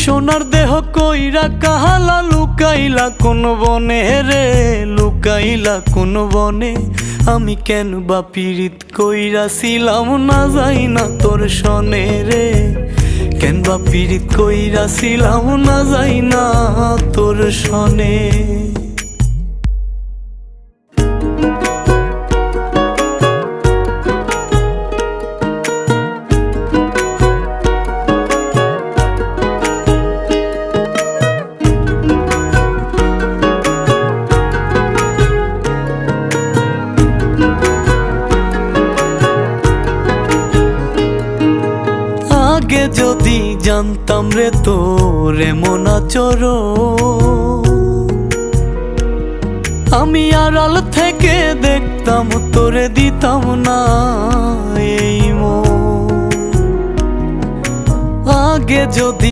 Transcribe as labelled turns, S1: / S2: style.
S1: সোনার দেহ কইরা কাহালা লুকাইলা কোন বনে রে, লুকাইলা কোন বনে। আমি কেন বা পীড়িত কইরাছিলাম না যাই না তোর সনে রে, কেন বা পীড়িত কইরাছিলাম না যাই না তোর সনে। আগে যদি জানতাম রে তোর এমন আচরণ, আমি আড়াল থেকে দেখতাম তোরে দিতাম না এই মন। আগে যদি